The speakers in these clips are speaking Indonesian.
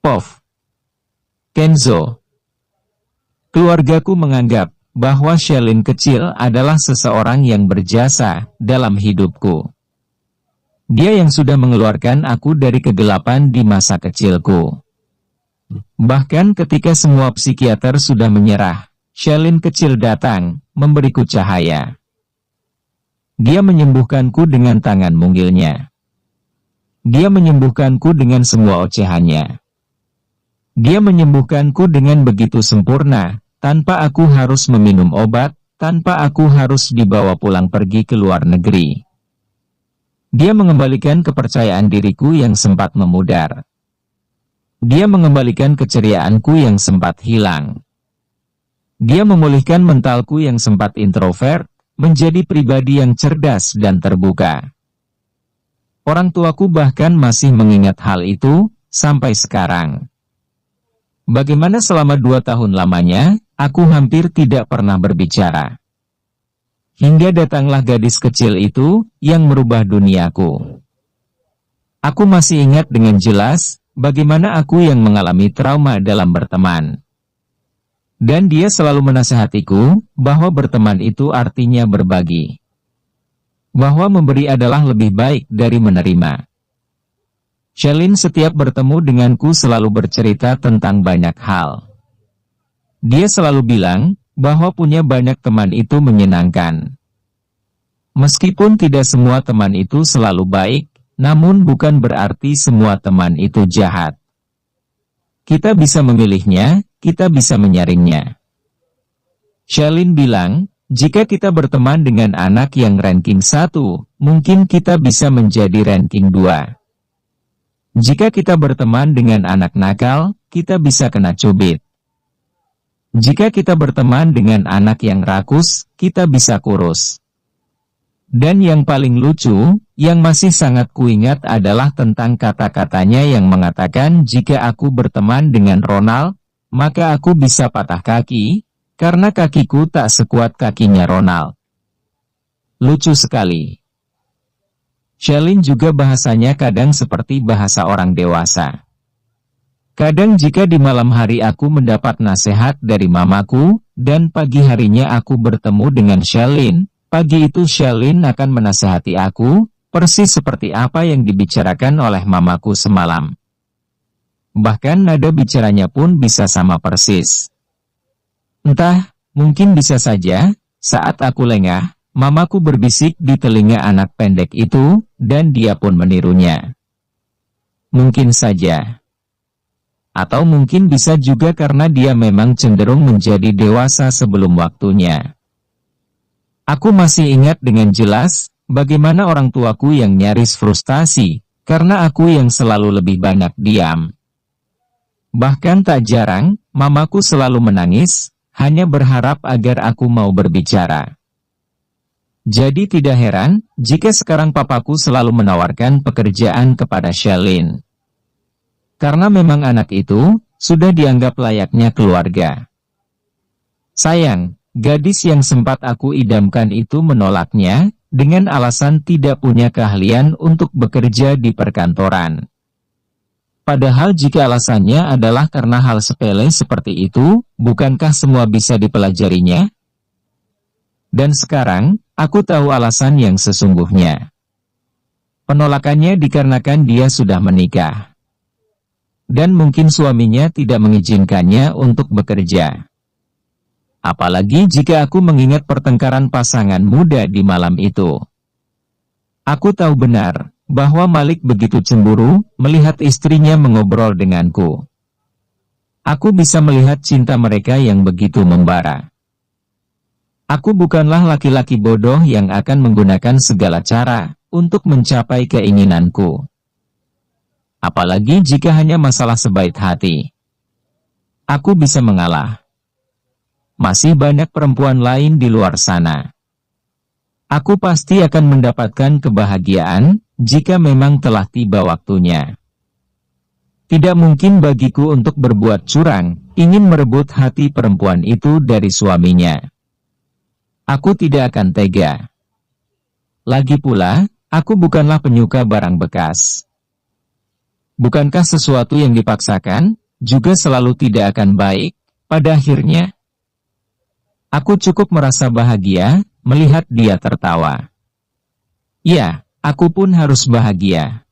Pov. Kenzo. Keluargaku menganggap bahwa Shelin kecil adalah seseorang yang berjasa dalam hidupku. Dia yang sudah mengeluarkan aku dari kegelapan di masa kecilku. Bahkan ketika semua psikiater sudah menyerah, Shelin kecil datang, memberiku cahaya. Dia menyembuhkanku dengan tangan mungilnya. Dia menyembuhkanku dengan semua ocehannya. Dia menyembuhkanku dengan begitu sempurna, tanpa aku harus meminum obat, tanpa aku harus dibawa pulang pergi ke luar negeri. Dia mengembalikan kepercayaan diriku yang sempat memudar. Dia mengembalikan keceriaanku yang sempat hilang. Dia memulihkan mentalku yang sempat introvert, menjadi pribadi yang cerdas dan terbuka. Orang tuaku bahkan masih mengingat hal itu, sampai sekarang. Bagaimana selama 2 tahun lamanya, aku hampir tidak pernah berbicara. Hingga datanglah gadis kecil itu, yang merubah duniaku. Aku masih ingat dengan jelas, bagaimana aku yang mengalami trauma dalam berteman. Dan dia selalu menasihatiku, bahwa berteman itu artinya berbagi. Bahwa memberi adalah lebih baik dari menerima. Shelin setiap bertemu denganku selalu bercerita tentang banyak hal. Dia selalu bilang, bahwa punya banyak teman itu menyenangkan. Meskipun tidak semua teman itu selalu baik, namun bukan berarti semua teman itu jahat. Kita bisa memilihnya, kita bisa menyaringnya. Shelin bilang, jika kita berteman dengan anak yang ranking 1, mungkin kita bisa menjadi ranking 2. Jika kita berteman dengan anak nakal, kita bisa kena cubit. Jika kita berteman dengan anak yang rakus, kita bisa kurus. Dan yang paling lucu, yang masih sangat kuingat adalah tentang kata-katanya yang mengatakan jika aku berteman dengan Ronald, maka aku bisa patah kaki, karena kakiku tak sekuat kakinya Ronald. Lucu sekali. Shelin juga bahasanya kadang seperti bahasa orang dewasa. Kadang jika di malam hari aku mendapat nasihat dari mamaku, dan pagi harinya aku bertemu dengan Shelin, pagi itu Shelin akan menasihati aku, persis seperti apa yang dibicarakan oleh mamaku semalam. Bahkan nada bicaranya pun bisa sama persis. Entah, mungkin bisa saja, saat aku lengah, mamaku berbisik di telinga anak pendek itu, dan dia pun menirunya. Mungkin saja. Atau mungkin bisa juga karena dia memang cenderung menjadi dewasa sebelum waktunya. Aku masih ingat dengan jelas, bagaimana orang tuaku yang nyaris frustasi, karena aku yang selalu lebih banyak diam. Bahkan tak jarang, mamaku selalu menangis, hanya berharap agar aku mau berbicara. Jadi tidak heran, jika sekarang papaku selalu menawarkan pekerjaan kepada Shelin. Karena memang anak itu, sudah dianggap layaknya keluarga. Sayang, gadis yang sempat aku idamkan itu menolaknya, dengan alasan tidak punya keahlian untuk bekerja di perkantoran. Padahal jika alasannya adalah karena hal sepele seperti itu, bukankah semua bisa dipelajarinya? Dan sekarang, aku tahu alasan yang sesungguhnya. Penolakannya dikarenakan dia sudah menikah. Dan mungkin suaminya tidak mengizinkannya untuk bekerja. Apalagi jika aku mengingat pertengkaran pasangan muda di malam itu. Aku tahu benar, bahwa Malik begitu cemburu, melihat istrinya mengobrol denganku. Aku bisa melihat cinta mereka yang begitu membara. Aku bukanlah laki-laki bodoh yang akan menggunakan segala cara, untuk mencapai keinginanku. Apalagi jika hanya masalah sebaik hati. Aku bisa mengalah. Masih banyak perempuan lain di luar sana. Aku pasti akan mendapatkan kebahagiaan, jika memang telah tiba waktunya. Tidak mungkin bagiku untuk berbuat curang, ingin merebut hati perempuan itu dari suaminya. Aku tidak akan tega. Lagi pula, aku bukanlah penyuka barang bekas. Bukankah sesuatu yang dipaksakan, juga selalu tidak akan baik, pada akhirnya? Aku cukup merasa bahagia, melihat dia tertawa. Ya, aku pun harus bahagia.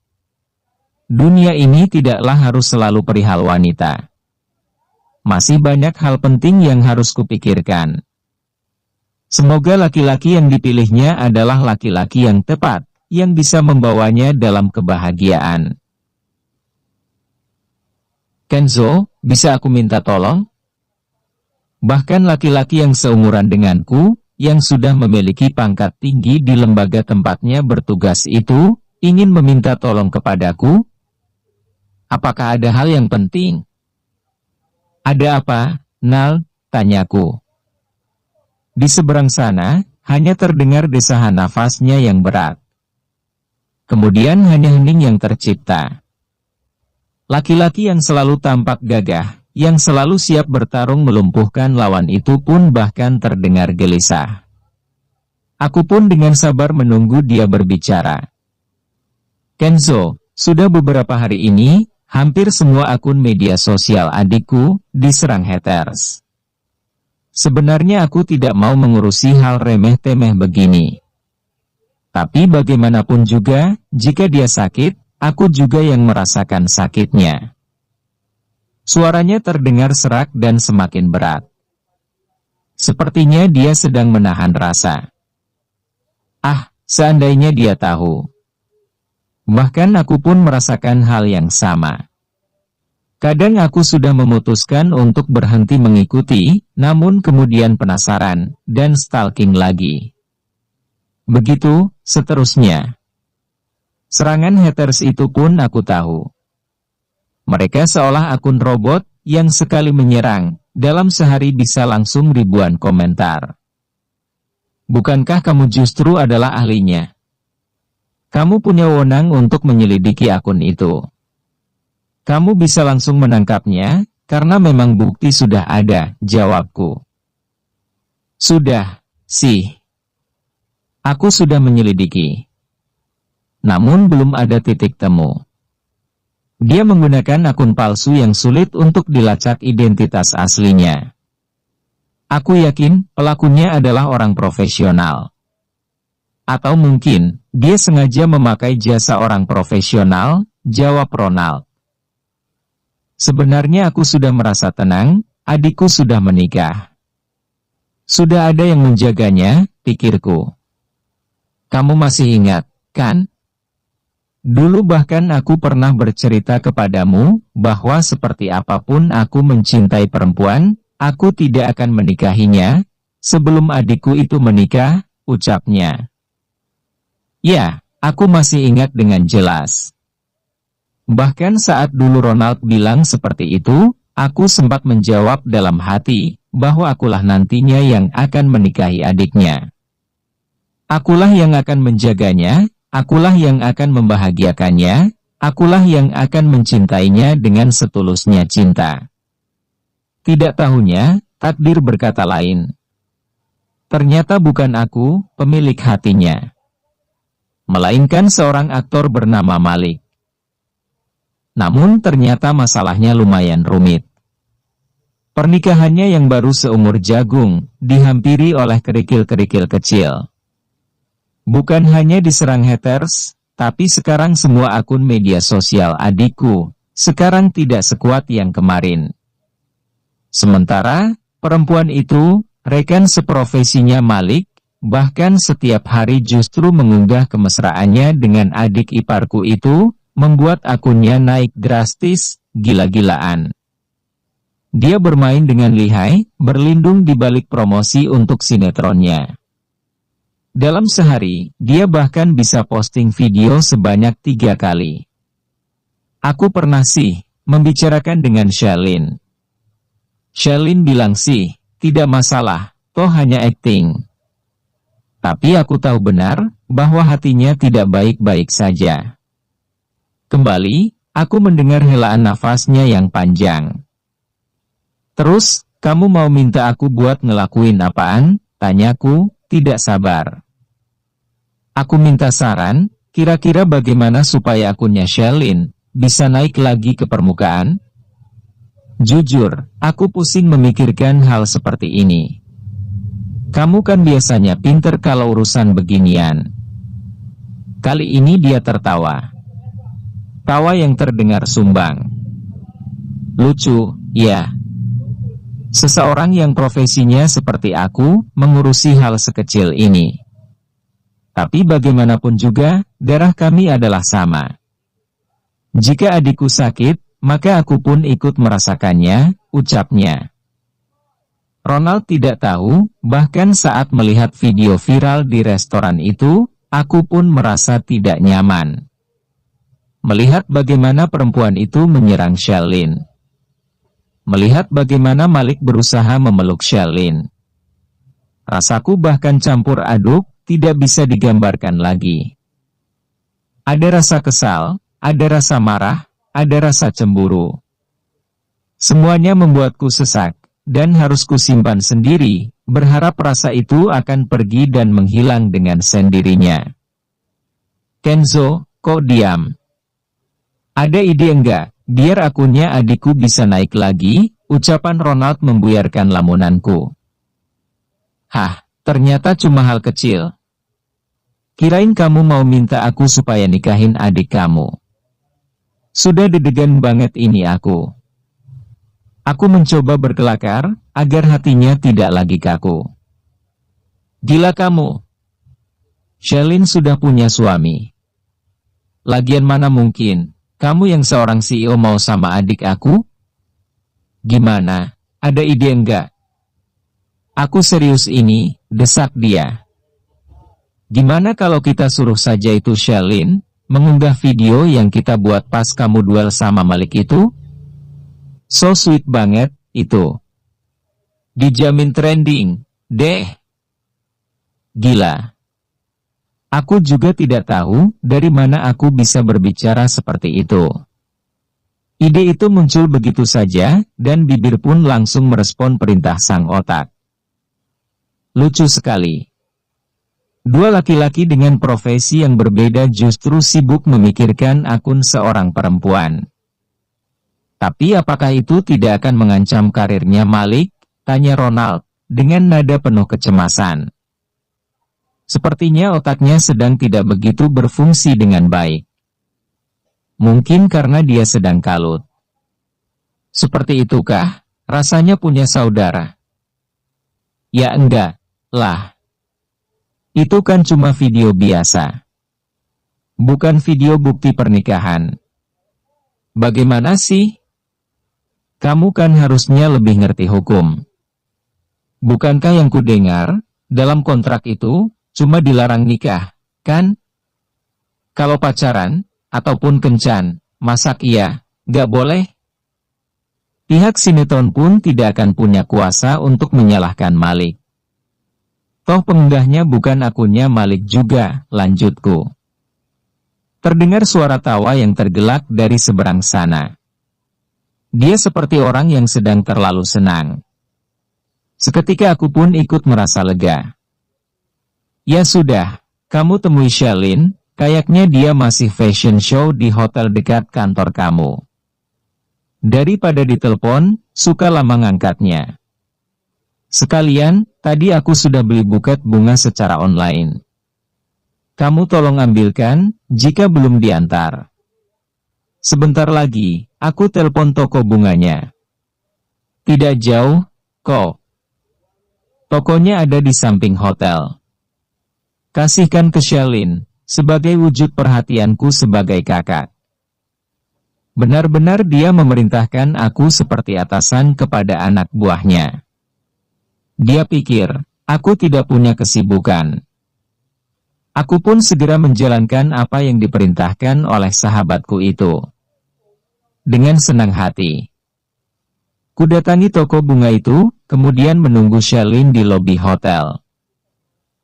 Dunia ini tidaklah harus selalu perihal wanita. Masih banyak hal penting yang harus kupikirkan. Semoga laki-laki yang dipilihnya adalah laki-laki yang tepat, yang bisa membawanya dalam kebahagiaan. Kenzo, bisa aku minta tolong? Bahkan laki-laki yang seumuran denganku, yang sudah memiliki pangkat tinggi di lembaga tempatnya bertugas itu, ingin meminta tolong kepadaku? Apakah ada hal yang penting? Ada apa, Nal? Tanyaku. Di seberang sana, hanya terdengar desahan nafasnya yang berat. Kemudian hanya hening yang tercipta. Laki-laki yang selalu tampak gagah, yang selalu siap bertarung melumpuhkan lawan itu pun bahkan terdengar gelisah. Aku pun dengan sabar menunggu dia berbicara. Kenzo, sudah beberapa hari ini, hampir semua akun media sosial adikku diserang haters. Sebenarnya aku tidak mau mengurusi hal remeh-temeh begini. Tapi bagaimanapun juga, jika dia sakit, aku juga yang merasakan sakitnya. Suaranya terdengar serak dan semakin berat. Sepertinya dia sedang menahan rasa. Ah, seandainya dia tahu. Bahkan aku pun merasakan hal yang sama. Kadang aku sudah memutuskan untuk berhenti mengikuti, namun kemudian penasaran, dan stalking lagi. Begitu, seterusnya. Serangan haters itu pun aku tahu. Mereka seolah akun robot, yang sekali menyerang, dalam sehari bisa langsung ribuan komentar. Bukankah kamu justru adalah ahlinya? Kamu punya wewenang untuk menyelidiki akun itu. Kamu bisa langsung menangkapnya, karena memang bukti sudah ada, jawabku. Sudah, sih. Aku sudah menyelidiki. Namun belum ada titik temu. Dia menggunakan akun palsu yang sulit untuk dilacak identitas aslinya. Aku yakin pelakunya adalah orang profesional. Atau mungkin, dia sengaja memakai jasa orang profesional, jawab Ronald. Sebenarnya aku sudah merasa tenang, adikku sudah menikah. Sudah ada yang menjaganya, pikirku. Kamu masih ingat, kan? Dulu bahkan aku pernah bercerita kepadamu, bahwa seperti apapun aku mencintai perempuan, aku tidak akan menikahinya, sebelum adikku itu menikah, ucapnya. Ya, aku masih ingat dengan jelas. Bahkan saat dulu Ronald bilang seperti itu, aku sempat menjawab dalam hati, bahwa akulah nantinya yang akan menikahi adiknya. Akulah yang akan menjaganya, akulah yang akan membahagiakannya, akulah yang akan mencintainya dengan setulusnya cinta. Tidak tahunya, takdir berkata lain. Ternyata bukan aku, pemilik hatinya. Melainkan seorang aktor bernama Malik. Namun ternyata masalahnya lumayan rumit. Pernikahannya yang baru seumur jagung, dihampiri oleh kerikil-kerikil kecil. Bukan hanya diserang haters, tapi sekarang semua akun media sosial adikku, sekarang tidak sekuat yang kemarin. Sementara, perempuan itu, rekan seprofesinya Malik, bahkan setiap hari justru mengunggah kemesraannya dengan adik iparku itu, membuat akunnya naik drastis, gila-gilaan. Dia bermain dengan lihai, berlindung di balik promosi untuk sinetronnya. Dalam sehari, dia bahkan bisa posting video sebanyak 3 kali. Aku pernah sih, membicarakan dengan Shalin. Shalin bilang sih, tidak masalah, toh hanya acting. Tapi aku tahu benar, bahwa hatinya tidak baik-baik saja. Kembali, aku mendengar helaan nafasnya yang panjang. Terus, kamu mau minta aku buat ngelakuin apaan? Tanyaku, tidak sabar. Aku minta saran, kira-kira bagaimana supaya akunnya Shalin bisa naik lagi ke permukaan? Jujur, aku pusing memikirkan hal seperti ini. Kamu kan biasanya pinter kalau urusan beginian. Kali ini dia tertawa. Tawa yang terdengar sumbang. Lucu, ya. Seseorang yang profesinya seperti aku, mengurusi hal sekecil ini. Tapi bagaimanapun juga, darah kami adalah sama. Jika adikku sakit, maka aku pun ikut merasakannya, ucapnya. Ronald tidak tahu, bahkan saat melihat video viral di restoran itu, aku pun merasa tidak nyaman. Melihat bagaimana perempuan itu menyerang Shelin. Melihat bagaimana Malik berusaha memeluk Shelin. Rasaku bahkan campur aduk, tidak bisa digambarkan lagi. Ada rasa kesal, ada rasa marah, ada rasa cemburu. Semuanya membuatku sesak, dan harus kusimpan sendiri, berharap rasa itu akan pergi dan menghilang dengan sendirinya. Kenzo, kok diam? Ada ide enggak, biar akunnya adikku bisa naik lagi? Ucapan Ronald membuyarkan lamunanku. Hah, ternyata cuma hal kecil. Kirain kamu mau minta aku supaya nikahin adik kamu. Sudah deg-degan banget ini aku. Aku mencoba berkelakar, agar hatinya tidak lagi kaku. Gila kamu. Shelin sudah punya suami. Lagian mana mungkin, kamu yang seorang CEO mau sama adik aku? Gimana, ada ide enggak? Aku serius ini, desak dia. Gimana kalau kita suruh saja itu Shelin, mengunggah video yang kita buat pas kamu duel sama Malik itu? So sweet banget, itu. Dijamin trending, deh. Gila. Aku juga tidak tahu, dari mana aku bisa berbicara seperti itu. Ide itu muncul begitu saja, dan bibir pun langsung merespon perintah sang otak. Lucu sekali. Dua laki-laki dengan profesi yang berbeda justru sibuk memikirkan akun seorang perempuan. Tapi apakah itu tidak akan mengancam karirnya Malik? Tanya Ronald, dengan nada penuh kecemasan. Sepertinya otaknya sedang tidak begitu berfungsi dengan baik. Mungkin karena dia sedang kalut. Seperti itukah, rasanya punya saudara? Ya enggak, lah. Itu kan cuma video biasa. Bukan video bukti pernikahan. Bagaimana sih? Kamu kan harusnya lebih ngerti hukum. Bukankah yang kudengar, dalam kontrak itu, cuma dilarang nikah, kan? Kalau pacaran, ataupun kencan, masak iya, gak boleh? Pihak sinetron pun tidak akan punya kuasa untuk menyalahkan Malik. Toh pengunggahnya bukan akunnya Malik juga, lanjutku. Terdengar suara tawa yang tergelak dari seberang sana. Dia seperti orang yang sedang terlalu senang. Seketika aku pun ikut merasa lega. Ya sudah, kamu temui Shelin, kayaknya dia masih fashion show di hotel dekat kantor kamu. Daripada ditelepon, suka lama ngangkatnya. Sekalian, tadi aku sudah beli buket bunga secara online. Kamu tolong ambilkan, jika belum diantar. Sebentar lagi, aku telepon toko bunganya. Tidak jauh, kok. Tokonya ada di samping hotel. Kasihkan ke Shelin, sebagai wujud perhatianku sebagai kakak. Benar-benar dia memerintahkan aku seperti atasan kepada anak buahnya. Dia pikir, aku tidak punya kesibukan. Aku pun segera menjalankan apa yang diperintahkan oleh sahabatku itu. Dengan senang hati. Kudatangi toko bunga itu, kemudian menunggu Shelin di lobi hotel.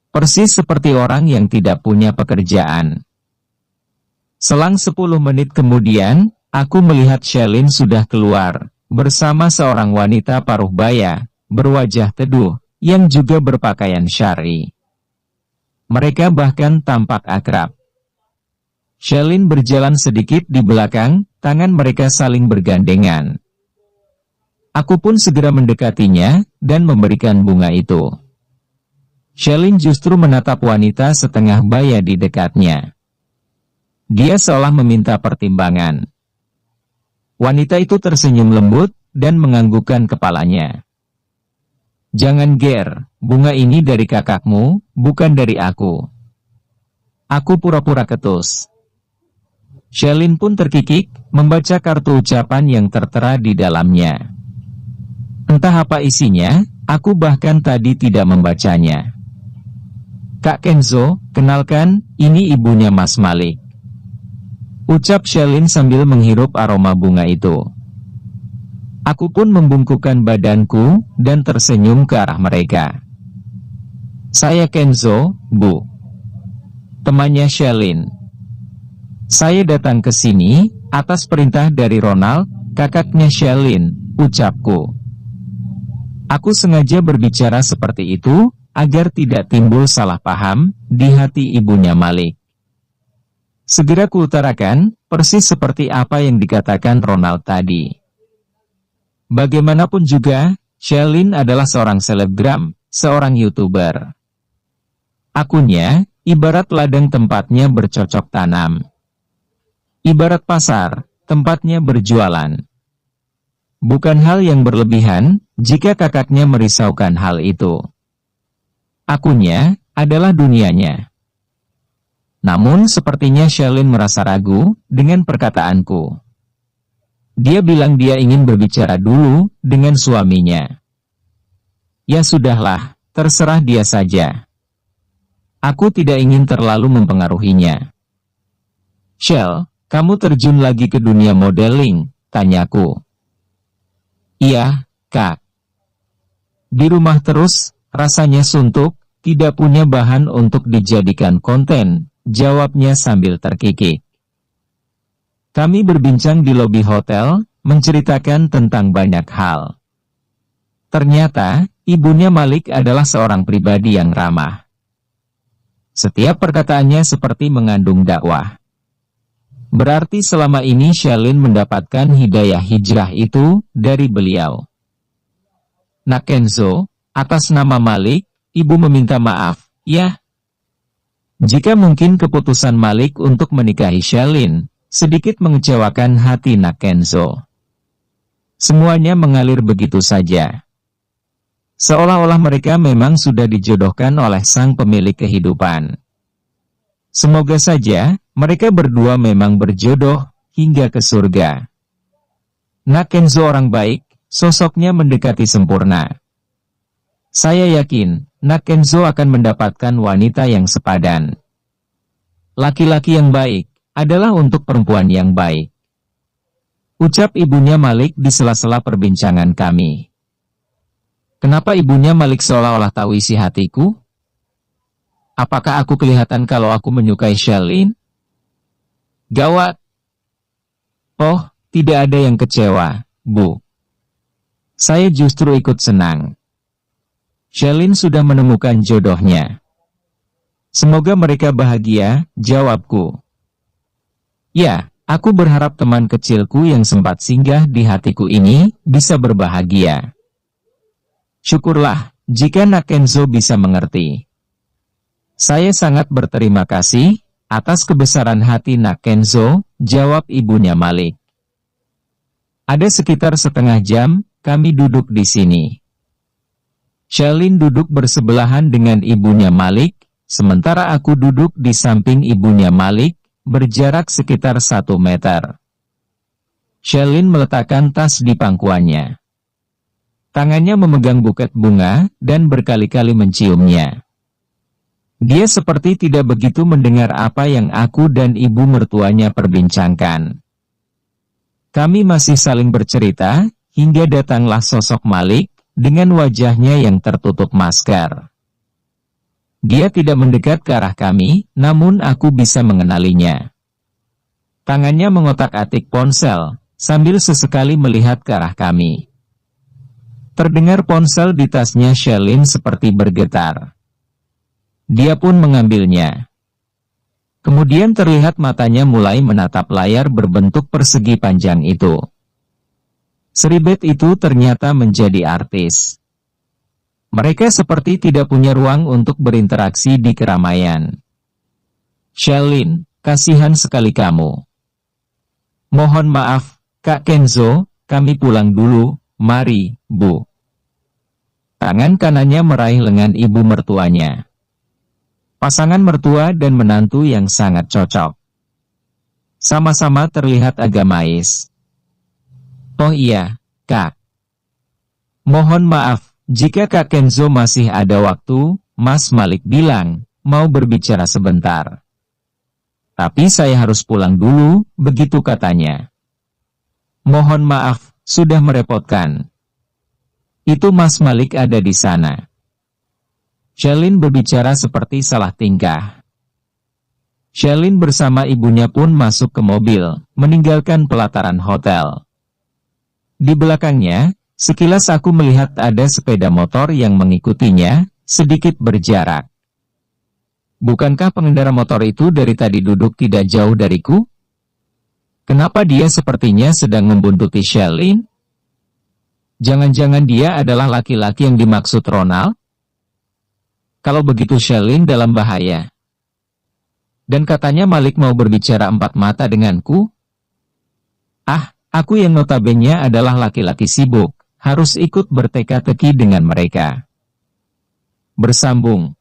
Persis seperti orang yang tidak punya pekerjaan. Selang 10 menit kemudian, aku melihat Shelin sudah keluar, bersama seorang wanita paruh baya, berwajah teduh, yang juga berpakaian syar'i. Mereka bahkan tampak akrab. Shelin berjalan sedikit di belakang, tangan mereka saling bergandengan. Aku pun segera mendekatinya, dan memberikan bunga itu. Shelin justru menatap wanita setengah baya di dekatnya. Dia seolah meminta pertimbangan. Wanita itu tersenyum lembut, dan menganggukkan kepalanya. Jangan ger, bunga ini dari kakakmu, bukan dari aku. Aku pura-pura ketus. Shelin pun terkikik, membaca kartu ucapan yang tertera di dalamnya. Entah apa isinya, aku bahkan tadi tidak membacanya. Kak Kenzo, kenalkan, ini ibunya Mas Malik. Ucap Shelin sambil menghirup aroma bunga itu. Aku pun membungkukkan badanku, dan tersenyum ke arah mereka. Saya Kenzo, Bu. Temannya Shelin. Saya datang ke sini, atas perintah dari Ronald, kakaknya Shelin, ucapku. Aku sengaja berbicara seperti itu, agar tidak timbul salah paham, di hati ibunya Malik. Segera kuutarakan, persis seperti apa yang dikatakan Ronald tadi. Bagaimanapun juga, Shelin adalah seorang selebgram, seorang YouTuber. Akunnya, ibarat ladang tempatnya bercocok tanam. Ibarat pasar, tempatnya berjualan. Bukan hal yang berlebihan, jika kakaknya merisaukan hal itu. Akunnya, adalah dunianya. Namun sepertinya Shelin merasa ragu, dengan perkataanku. Dia bilang dia ingin berbicara dulu, dengan suaminya. Ya sudahlah, terserah dia saja. Aku tidak ingin terlalu mempengaruhinya. Shell, kamu terjun lagi ke dunia modeling, tanyaku. Iya, Kak. Di rumah terus, rasanya suntuk, tidak punya bahan untuk dijadikan konten, jawabnya sambil terkikik. Kami berbincang di lobi hotel, menceritakan tentang banyak hal. Ternyata, ibunya Malik adalah seorang pribadi yang ramah. Setiap perkataannya seperti mengandung dakwah. Berarti selama ini Shelin mendapatkan hidayah hijrah itu dari beliau. Nak Kenzo, atas nama Malik, ibu meminta maaf, ya. Jika mungkin keputusan Malik untuk menikahi Shelin, sedikit mengecewakan hati Nak Kenzo. Semuanya mengalir begitu saja. Seolah-olah mereka memang sudah dijodohkan oleh sang pemilik kehidupan. Semoga saja, mereka berdua memang berjodoh, hingga ke surga. Nak Kenzo orang baik, sosoknya mendekati sempurna. Saya yakin, Nak Kenzo akan mendapatkan wanita yang sepadan. Laki-laki yang baik, adalah untuk perempuan yang baik. Ucap ibunya Malik di sela-sela perbincangan kami. Kenapa ibunya Malik seolah-olah tahu isi hatiku? Apakah aku kelihatan kalau aku menyukai Shelin? Gawat. Oh, tidak ada yang kecewa, Bu. Saya justru ikut senang. Shelin sudah menemukan jodohnya. Semoga mereka bahagia, jawabku. Ya, aku berharap teman kecilku yang sempat singgah di hatiku ini, bisa berbahagia. Syukurlah, jika Nak Kenzo bisa mengerti. Saya sangat berterima kasih, atas kebesaran hati Nak Kenzo, jawab ibunya Malik. Ada sekitar setengah jam, kami duduk di sini. Shelin duduk bersebelahan dengan ibunya Malik, sementara aku duduk di samping ibunya Malik, berjarak sekitar 1 meter. Shelin meletakkan tas di pangkuannya. Tangannya memegang buket bunga, dan berkali-kali menciumnya. Dia seperti tidak begitu mendengar apa yang aku dan ibu mertuanya perbincangkan. Kami masih saling bercerita, hingga datanglah sosok Malik, dengan wajahnya yang tertutup masker. Dia tidak mendekat ke arah kami, namun aku bisa mengenalinya. Tangannya mengotak-atik ponsel, sambil sesekali melihat ke arah kami. Terdengar ponsel di tasnya Shelin seperti bergetar. Dia pun mengambilnya. Kemudian terlihat matanya mulai menatap layar berbentuk persegi panjang itu. Seribet itu ternyata menjadi artis. Mereka seperti tidak punya ruang untuk berinteraksi di keramaian. Shelin, kasihan sekali kamu. Mohon maaf, Kak Kenzo, kami pulang dulu, mari, Bu. Tangan kanannya meraih lengan ibu mertuanya. Pasangan mertua dan menantu yang sangat cocok. Sama-sama terlihat agamais. Oh iya, Kak. Mohon maaf, jika Kak Kenzo masih ada waktu, Mas Malik bilang, mau berbicara sebentar. Tapi saya harus pulang dulu, begitu katanya. Mohon maaf, sudah merepotkan. Itu Mas Malik ada di sana. Shelin berbicara seperti salah tingkah. Shelin bersama ibunya pun masuk ke mobil, meninggalkan pelataran hotel. Di belakangnya, sekilas aku melihat ada sepeda motor yang mengikutinya, sedikit berjarak. Bukankah pengendara motor itu dari tadi duduk tidak jauh dariku? Kenapa dia sepertinya sedang membuntuti Shelin? Jangan-jangan dia adalah laki-laki yang dimaksud Ronald? Kalau begitu Shelin dalam bahaya. Dan katanya Malik mau berbicara empat mata denganku? Ah, aku yang notabene adalah laki-laki sibuk, harus ikut berteka-teki dengan mereka. Bersambung.